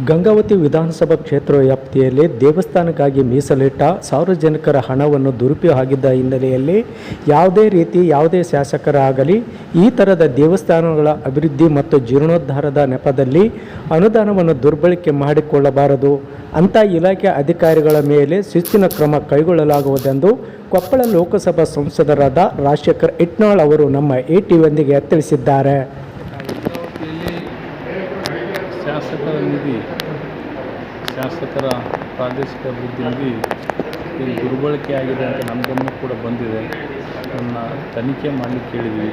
ಗಂಗಾವತಿ ವಿಧಾನಸಭಾ ಕ್ಷೇತ್ರ ವ್ಯಾಪ್ತಿಯಲ್ಲಿ ದೇವಸ್ಥಾನಕ್ಕಾಗಿ ಮೀಸಲಿಟ್ಟ ಸಾರ್ವಜನಿಕರ ಹಣವನ್ನು ದುರುಪಯೋಗ ಆಗಿದ್ದ ಹಿನ್ನೆಲೆಯಲ್ಲಿ ಯಾವುದೇ ಶಾಸಕರಾಗಲಿ ಈ ಥರದ ದೇವಸ್ಥಾನಗಳ ಅಭಿವೃದ್ಧಿ ಮತ್ತು ಜೀರ್ಣೋದ್ಧಾರದ ನೆಪದಲ್ಲಿ ಅನುದಾನವನ್ನು ದುರ್ಬಳಕೆ ಮಾಡಿಕೊಳ್ಳಬಾರದು ಅಂತ ಇಲಾಖೆ ಅಧಿಕಾರಿಗಳ ಮೇಲೆ ಶಿಸ್ತಿನ ಕ್ರಮ ಕೈಗೊಳ್ಳಲಾಗುವುದೆಂದು ಕೊಪ್ಪಳ ಲೋಕಸಭಾ ಸಂಸದರಾದ ರಾಜಶೇಖರ್ ಇಟ್ನಾಳ್ ಅವರು ನಮ್ಮ ATV ತಿಳಿಸಿದ್ದಾರೆ. ಶಾಸಕರ ನಿಧಿ, ಶಾಸಕರ ಪ್ರಾದೇಶಿಕ ಅಭಿವೃದ್ಧಿ ನಿಧಿ ಇದು ದುರ್ಬಳಕೆ ಆಗಿದೆ ಅಂತ ನಮ್ಮ ಗಮನಕ್ಕೆ ಕೂಡ ಬಂದಿದೆ. ಅದನ್ನು ತನಿಖೆ ಮಾಡಲಿಕ್ಕೆ ಕೇಳಿದ್ವಿ.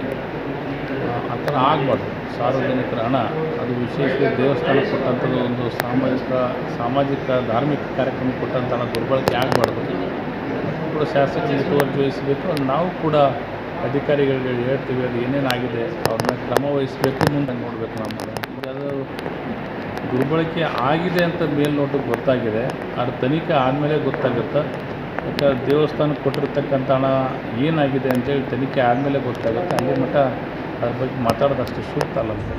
ಆ ಥರ ಆಗಬಾರ್ದು. ಸಾರ್ವಜನಿಕರ ಹಣ, ಅದು ವಿಶೇಷವಾಗಿ ದೇವಸ್ಥಾನ ಕೊಟ್ಟಂಥದ್ದು ಒಂದು ಸಾಮಾಜಿಕ ಧಾರ್ಮಿಕ ಕಾರ್ಯಕ್ರಮ ಕೊಟ್ಟಂಥ ಹಣ ದುರ್ಬಳಕೆ ಆಗಬಾರ್ದು. ಕೂಡ ಶಾಸಕರು ಮುತುವರ್ಜಿ ವಹಿಸಬೇಕು. ನಾವು ಕೂಡ ಅಧಿಕಾರಿಗಳಿಗೆ ಹೇಳ್ತೀವಿ, ಅದು ಏನೇನಾಗಿದೆ ಅವ್ರನ್ನ ಕ್ರಮ ವಹಿಸಬೇಕು, ಮುಂದೆ ನೋಡಬೇಕು. ನಮ್ಮದು ಈಗ ಅದು ದುರ್ಬಳಕೆ ಆಗಿದೆ ಅಂತ ಮೇಲ್ನೋಟಕ್ಕೆ ಗೊತ್ತಾಗಿದೆ. ಅದು ತನಿಖೆ ಆದಮೇಲೆ ಗೊತ್ತಾಗುತ್ತೆ. ಯಾಕಂದರೆ ದೇವಸ್ಥಾನಕ್ಕೆ ಕೊಟ್ಟಿರ್ತಕ್ಕಂಥ ಹಣ ಏನಾಗಿದೆ ಅಂತೇಳಿ ತನಿಖೆ ಆದಮೇಲೆ ಗೊತ್ತಾಗುತ್ತೆ. ಅಲ್ಲಿ ಮಟ್ಟ ಅದ್ರ ಬಗ್ಗೆ ಮಾತಾಡೋದಷ್ಟು ಸೂಕ್ತ ಅಲ್ಲ ಅಂತ.